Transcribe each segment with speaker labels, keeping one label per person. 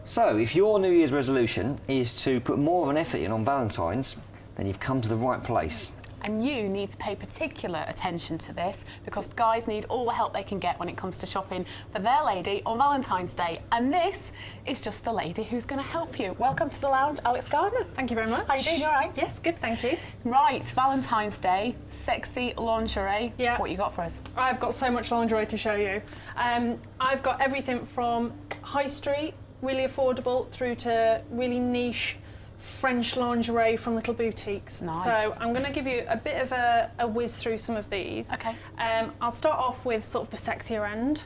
Speaker 1: So, if your New Year's resolution is to put more of an effort in on Valentine's, then you've come to the right place.
Speaker 2: And you need to pay particular attention to this because guys need all the help they can get when it comes to shopping for their lady on Valentine's Day. And this is just the lady who's going to help you. Welcome to the lounge, Alex Gardner.
Speaker 3: Thank you very much.
Speaker 2: How are you doing? You all right?
Speaker 3: Yes, good, thank you.
Speaker 2: Right, Valentine's Day, sexy lingerie.
Speaker 3: Yeah.
Speaker 2: What you got for us?
Speaker 3: I've got so much lingerie to show you. I've got everything from high street, really affordable, through to really niche French lingerie from little boutiques.
Speaker 2: Nice.
Speaker 3: So I'm going to give you a bit of a whiz through some of these.
Speaker 2: Okay.
Speaker 3: I'll start off with sort of the sexier end.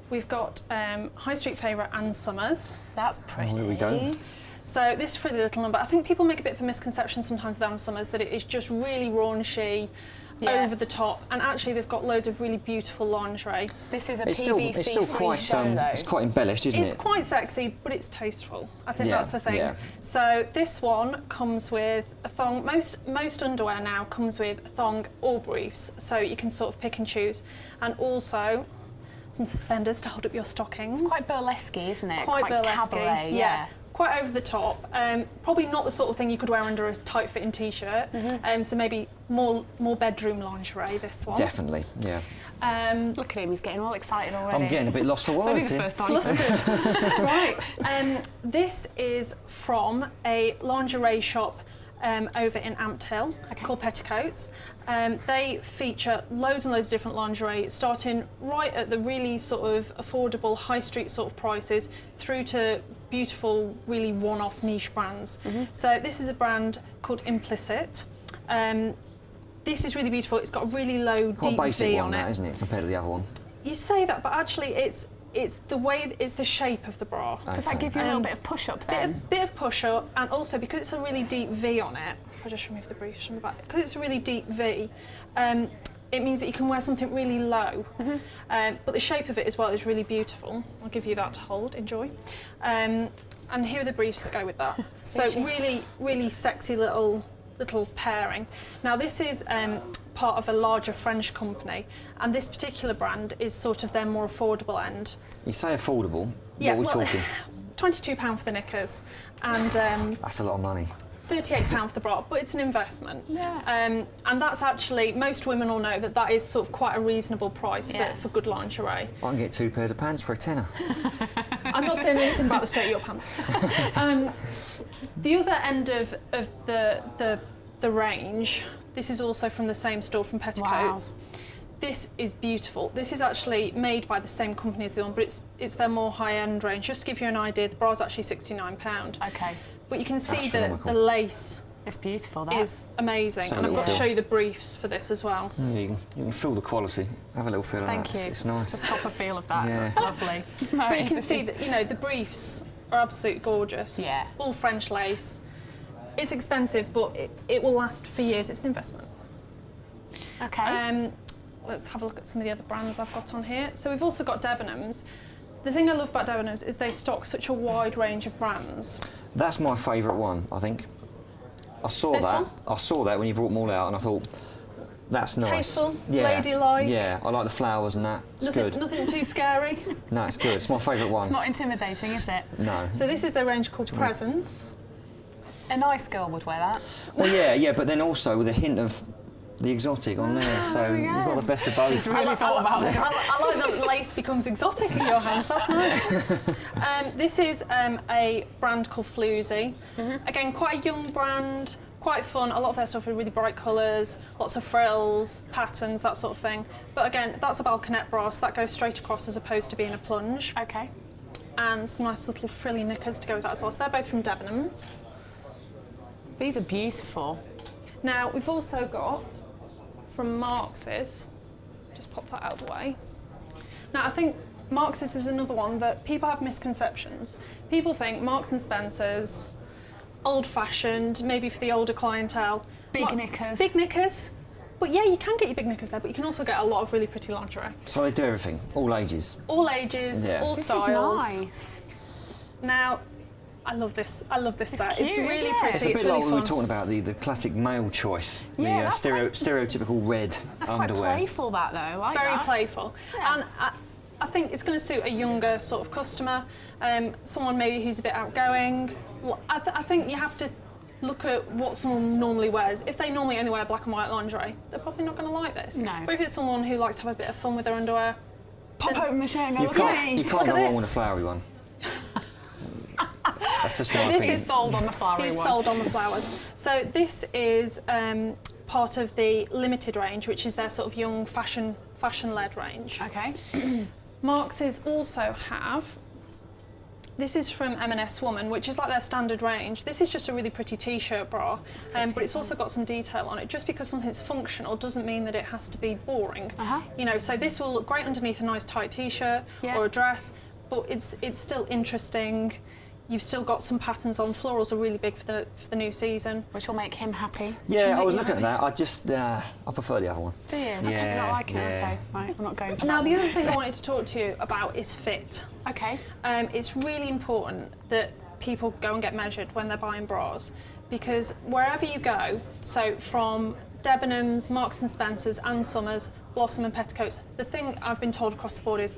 Speaker 3: We've got high street favourite Ann Summers.
Speaker 2: That's pretty.
Speaker 1: There we go.
Speaker 3: So this is for the little number. I think people make a bit of a misconception sometimes with Ann Summers that it is just really raunchy, over the top, and actually they've got loads of really beautiful lingerie.
Speaker 2: This is a
Speaker 1: It's
Speaker 2: PVC
Speaker 1: still
Speaker 2: free
Speaker 1: quite,
Speaker 2: show, though.
Speaker 1: it's quite embellished, isn't
Speaker 3: It's
Speaker 1: it?
Speaker 3: quite sexy, but it's tasteful. I think
Speaker 1: Yeah,
Speaker 3: that's the thing.
Speaker 1: yeah.
Speaker 3: So this one comes with a thong. Most underwear now comes with a thong or briefs, so you can sort of pick and choose, and also some suspenders to hold up your stockings.
Speaker 2: It's quite burlesque, isn't it?
Speaker 3: Quite burlesque,
Speaker 2: cabaret,
Speaker 3: yeah. Quite over the top. Probably not the sort of thing you could wear under a tight-fitting t-shirt. So maybe more bedroom lingerie. This one.
Speaker 1: Definitely, yeah.
Speaker 2: Look at him, he's getting all excited already.
Speaker 1: I'm getting a bit lost for
Speaker 2: It's only
Speaker 1: words
Speaker 2: the
Speaker 1: here.
Speaker 2: first time.
Speaker 3: Flustered. Right. This is from a lingerie shop over in Amped Hill called Petticoats. They feature loads and loads of different lingerie, starting right at the really sort of affordable high street sort of prices through to beautiful, really one-off niche brands. So this is a brand called Implicit. This is really beautiful. It's got a really low,
Speaker 1: Quite
Speaker 3: deep
Speaker 1: a basic
Speaker 3: V
Speaker 1: one,
Speaker 3: on
Speaker 1: that,
Speaker 3: it.
Speaker 1: isn't it, compared to the other one?
Speaker 3: You say that, but actually it's the shape of the bra.
Speaker 2: Does that give you a little bit of push-up then?
Speaker 3: Bit of push-up, and also because it's a really deep V on it, if I just remove the briefs from the back, because it's a really deep V, it means that you can wear something really low. But the shape of it as well is really beautiful. I'll give you that to hold, enjoy. And here are the briefs that go with that. So really, really sexy little pairing. Now this is part of a larger French company, and this particular brand is sort of their more affordable end.
Speaker 1: You say affordable,
Speaker 3: Yeah,
Speaker 1: what are we talking?
Speaker 3: £22 for the knickers, and
Speaker 1: That's a lot of money.
Speaker 3: £38 for the bra, but it's an investment.
Speaker 2: Yeah.
Speaker 3: And that's actually, most women will know that that is sort of quite a reasonable price for good lingerie.
Speaker 1: I can get 2 pairs of pants for a tenner.
Speaker 3: I'm not saying anything about the state of your pants. The other end of the range, this is also from the same store, from Petticoats.
Speaker 2: Wow.
Speaker 3: This is beautiful. This is actually made by the same company as the one, but it's their more high-end range. Just to give you an idea, the bra is actually £69.
Speaker 2: Okay.
Speaker 3: But you can see the
Speaker 1: Astronomical.
Speaker 3: lace
Speaker 2: It's beautiful, that.
Speaker 3: is amazing.
Speaker 1: So
Speaker 3: And I've got to
Speaker 1: feel.
Speaker 3: show you the briefs for this as well.
Speaker 1: Yeah, you can feel the quality. Have a little feel of
Speaker 2: Thank
Speaker 1: that.
Speaker 2: you.
Speaker 1: It's nice.
Speaker 2: Just cop a feel of that.
Speaker 1: Yeah.
Speaker 2: Lovely.
Speaker 3: But you can see that, you know, the briefs are absolutely gorgeous.
Speaker 2: Yeah.
Speaker 3: All French lace. It's expensive, but it will last for years. It's an investment.
Speaker 2: Okay.
Speaker 3: Let's have a look at some of the other brands I've got on here. So we've also got Debenhams. The thing I love about Debenhams is they stock such a wide range of brands.
Speaker 1: That's my favourite one, I think. I saw
Speaker 3: This
Speaker 1: that.
Speaker 3: one?
Speaker 1: I saw that when you brought them all out, and I thought, that's nice.
Speaker 3: Tasteful,
Speaker 1: yeah.
Speaker 3: ladylike.
Speaker 1: Yeah, I like the flowers and that. It's good.
Speaker 3: Nothing too scary.
Speaker 1: No, it's good. It's my favourite one.
Speaker 2: It's not intimidating, is it?
Speaker 1: No.
Speaker 3: So this is a range called Presence.
Speaker 2: A nice girl would wear that.
Speaker 1: Well, yeah, but then also with a hint of the exotic on there, so
Speaker 2: we
Speaker 1: you've
Speaker 2: go.
Speaker 1: got the best of both.
Speaker 2: He's really thought about this.
Speaker 3: I like that lace becomes exotic in your hands. That's nice. This is a brand called Floozy. Again, quite a young brand, quite fun. A lot of their stuff are really bright colours, lots of frills, patterns, that sort of thing. But again, that's a balconette bra, so that goes straight across as opposed to being a plunge.
Speaker 2: Okay.
Speaker 3: And some nice little frilly knickers to go with that as well. So they're both from Debenhams.
Speaker 2: These are beautiful.
Speaker 3: Now, we've also got from Marx's, just pop that out of the way. Now, I think Marx's is another one that people have misconceptions. People think Marks and Spencer's, old-fashioned, maybe for the older clientele.
Speaker 2: Big knickers.
Speaker 3: Big knickers. But yeah, you can get your big knickers there, but you can also get a lot of really pretty lingerie.
Speaker 1: So they do everything, all ages.
Speaker 3: All ages,
Speaker 1: Yeah.
Speaker 3: all
Speaker 2: This
Speaker 3: styles.
Speaker 2: is nice.
Speaker 3: Now, I love this. I love this set.
Speaker 2: cute,
Speaker 3: It's really
Speaker 2: isn't it?
Speaker 3: pretty.
Speaker 1: It's a bit
Speaker 3: really
Speaker 1: like we were
Speaker 3: fun.
Speaker 1: talking about, the classic male choice.
Speaker 2: Yeah,
Speaker 1: the
Speaker 2: that's
Speaker 1: stereotypical red
Speaker 2: That's
Speaker 1: underwear.
Speaker 2: quite playful, that though. I like
Speaker 3: Very
Speaker 2: that.
Speaker 3: playful.
Speaker 2: Yeah.
Speaker 3: And I think it's going to suit a younger sort of customer, someone maybe who's a bit outgoing. I think you have to look at what someone normally wears. If they normally only wear black and white lingerie, they're probably not going to like this.
Speaker 2: No.
Speaker 3: But if it's someone who likes to have a bit of fun with their underwear,
Speaker 2: Pop open the shirt and go,
Speaker 1: You
Speaker 2: look at
Speaker 1: can't,
Speaker 2: me.
Speaker 1: you can't go
Speaker 3: at
Speaker 1: wrong
Speaker 3: this.
Speaker 1: with a flowery one. That's just
Speaker 3: So
Speaker 1: my
Speaker 3: this
Speaker 1: opinion.
Speaker 2: He's sold on the flowery
Speaker 3: He's
Speaker 2: one.
Speaker 3: sold on the flowers. So this is part of the limited range, which is their sort of young fashion-led range.
Speaker 2: Okay.
Speaker 3: Marx's also have, this is from M&S Woman, which is like their standard range. This is just a really pretty t-shirt bra, but it's also got some detail on it. Just because something's functional doesn't mean that it has to be boring. You know, so this will look great underneath a nice tight t-shirt or a dress, but it's still interesting. You've still got some patterns on. Florals are really big for the new season.
Speaker 2: Which will make him happy.
Speaker 1: Yeah, I was looking at that. I just, I prefer the other one.
Speaker 2: Do you? Okay, you not like it? Okay, right, I'm not going for
Speaker 3: Now,
Speaker 2: that
Speaker 3: the
Speaker 2: one.
Speaker 3: other thing I wanted to talk to you about is fit.
Speaker 2: Okay.
Speaker 3: It's really important that people go and get measured when they're buying bras, because wherever you go, so from Debenhams, Marks and Spencers, Ann Summers, Blossom and Petticoats, the thing I've been told across the board is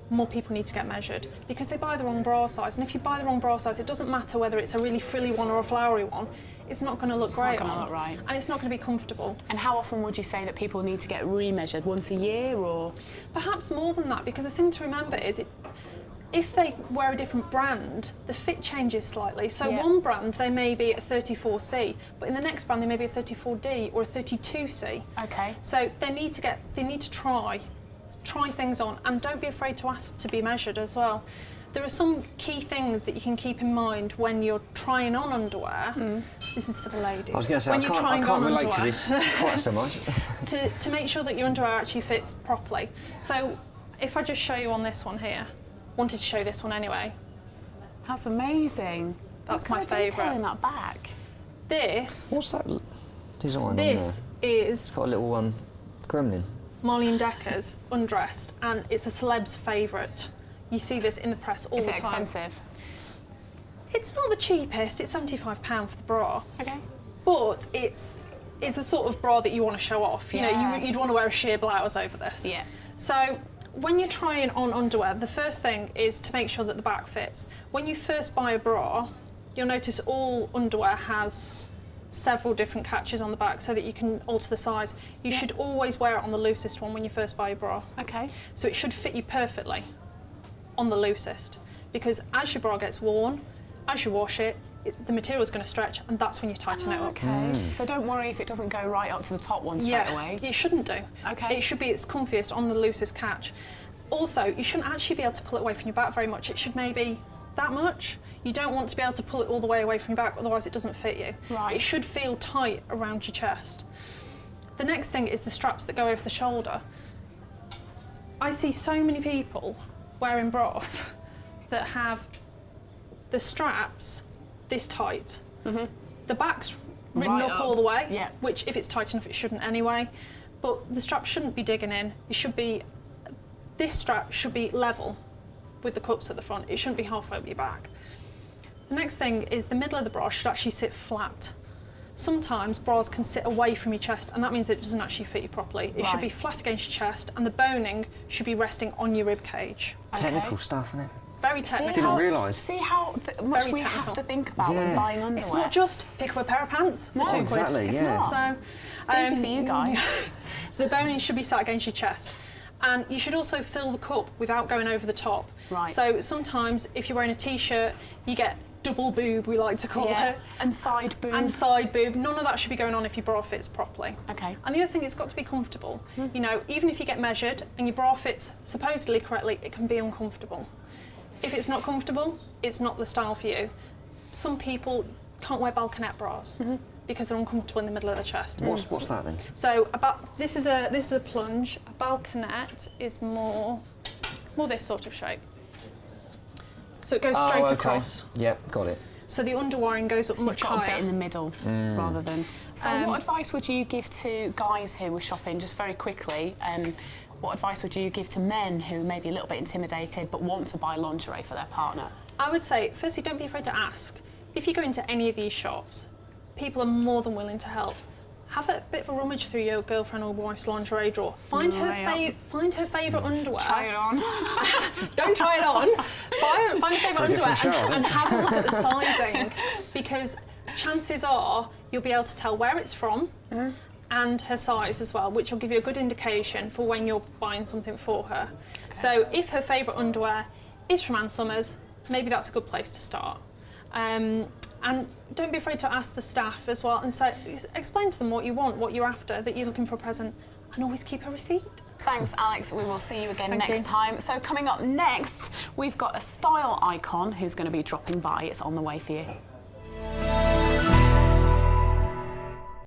Speaker 3: more people need to get measured because they buy the wrong bra size. And if you buy the wrong bra size, it doesn't matter whether it's a really frilly one or a flowery one, it's not going to look great
Speaker 2: not gonna
Speaker 3: on.
Speaker 2: look right.
Speaker 3: And it's not going to be comfortable.
Speaker 2: And how often would you say that people need to get remeasured? Once a year or?
Speaker 3: Perhaps more than that, because the thing to remember is if they wear a different brand, the fit changes slightly. So one brand, they may be a 34C, but in the next brand, they may be a 34D or a 32C.
Speaker 2: Okay.
Speaker 3: So they need to try things on, and don't be afraid to ask to be measured as well. There are some key things that you can keep in mind when you're trying on underwear. This is for the ladies.
Speaker 1: I was going to say,
Speaker 3: when
Speaker 1: I
Speaker 3: you're
Speaker 1: can't
Speaker 3: trying on
Speaker 1: relate to
Speaker 3: underwear.
Speaker 1: this quite so much.
Speaker 3: to make sure that your underwear actually fits properly. So if I just show you on this one here, wanted to show this one anyway.
Speaker 2: That's amazing.
Speaker 3: That's
Speaker 2: Look
Speaker 3: my
Speaker 2: at the detail
Speaker 3: favourite.
Speaker 2: in that back.
Speaker 1: What's that design on
Speaker 3: This
Speaker 1: there?
Speaker 3: is
Speaker 1: It's got a little gremlin.
Speaker 3: Marlene Decker's Undressed, and it's a celeb's favourite. You see this in the press all
Speaker 2: Is
Speaker 3: the
Speaker 2: it
Speaker 3: time.
Speaker 2: expensive?
Speaker 3: It's not the cheapest, it's £75 for the bra,
Speaker 2: Okay.
Speaker 3: but it's a sort of bra that you want to show off. You know, you'd want to wear a sheer blouse over this.
Speaker 2: Yeah.
Speaker 3: So when you're trying on underwear, the first thing is to make sure that the back fits. When you first buy a bra, you'll notice all underwear has several different catches on the back so that you can alter the size. You should always wear it on the loosest one when you first buy a bra.
Speaker 2: Okay.
Speaker 3: So it should fit you perfectly on the loosest, because as your bra gets worn, as you wash it, the material's going to stretch, and that's when you tighten it up.
Speaker 2: Okay. So don't worry if it doesn't go right up to the top one straight away.
Speaker 3: It shouldn't do.
Speaker 2: Okay.
Speaker 3: It should be its comfiest on the loosest catch. Also, you shouldn't actually be able to pull it away from your back very much. It should maybe that much. You don't want to be able to pull it all the way away from your back, otherwise it doesn't fit you.
Speaker 2: Right.
Speaker 3: It should feel tight around your chest. The next thing is the straps that go over the shoulder. I see so many people wearing bras that have the straps this tight. The back's ridden
Speaker 2: Right
Speaker 3: up
Speaker 2: up.
Speaker 3: all the way,
Speaker 2: Yeah.
Speaker 3: which if it's tight enough it shouldn't anyway. But the strap shouldn't be digging in. This strap should be level with the cups at the front. It shouldn't be half over your back. The next thing is the middle of the bra should actually sit flat. Sometimes bras can sit away from your chest, and that means it doesn't actually fit you properly. It should be flat against your chest, and the boning should be resting on your rib cage.
Speaker 1: Technical stuff, isn't it?
Speaker 3: Very technical.
Speaker 1: Didn't realise.
Speaker 2: See how much
Speaker 3: Very
Speaker 2: we
Speaker 3: technical.
Speaker 2: have to think about when buying underwear.
Speaker 3: It's not just pick up a pair of pants for
Speaker 2: No,
Speaker 3: £2.
Speaker 1: exactly,
Speaker 3: It's
Speaker 1: yeah.
Speaker 3: not. So,
Speaker 2: It's easy for you guys.
Speaker 3: So the boning should be sat against your chest. And you should also fill the cup without going over the top.
Speaker 2: Right.
Speaker 3: So sometimes if you're wearing a t-shirt, you get double boob, we like to call it.
Speaker 2: And side boob.
Speaker 3: And side boob. None of that should be going on if your bra fits properly.
Speaker 2: Okay.
Speaker 3: And the other thing, it's got to be comfortable. You know, even if you get measured and your bra fits supposedly correctly, it can be uncomfortable. If it's not comfortable, it's not the style for you. Some people can't wear balconette bras because they're uncomfortable in the middle of the chest.
Speaker 1: What's that then?
Speaker 3: So this is a plunge. A balconette is more this sort of shape. So it goes straight across.
Speaker 1: Yep, got it.
Speaker 3: So the underwiring goes up
Speaker 2: So
Speaker 3: much
Speaker 2: you've got
Speaker 3: higher.
Speaker 2: a bit in the middle rather than. So what advice would you give to guys who were shopping, just very quickly? What advice would you give to men who may be a little bit intimidated but want to buy lingerie for their partner?
Speaker 3: I would say, firstly, don't be afraid to ask. If you go into any of these shops, people are more than willing to help. have a bit of a rummage through your girlfriend or wife's lingerie drawer. Find her favourite underwear.
Speaker 2: Try it on.
Speaker 3: Don't try it on. Find her favourite underwear
Speaker 1: different show,
Speaker 3: and have a look at the sizing, because chances are you'll be able to tell where it's from and her size as well, which will give you a good indication for when you're buying something for her. Okay. So if her favourite underwear is from Ann Summers, maybe that's a good place to start. And don't be afraid to ask the staff as well, and explain to them what you want, what you're after, that you're looking for a present, and always keep a receipt.
Speaker 2: Thanks, Alex. We will see you again
Speaker 3: Thank
Speaker 2: next
Speaker 3: you.
Speaker 2: time. So coming up next, we've got a style icon who's going to be dropping by. It's on the way for you.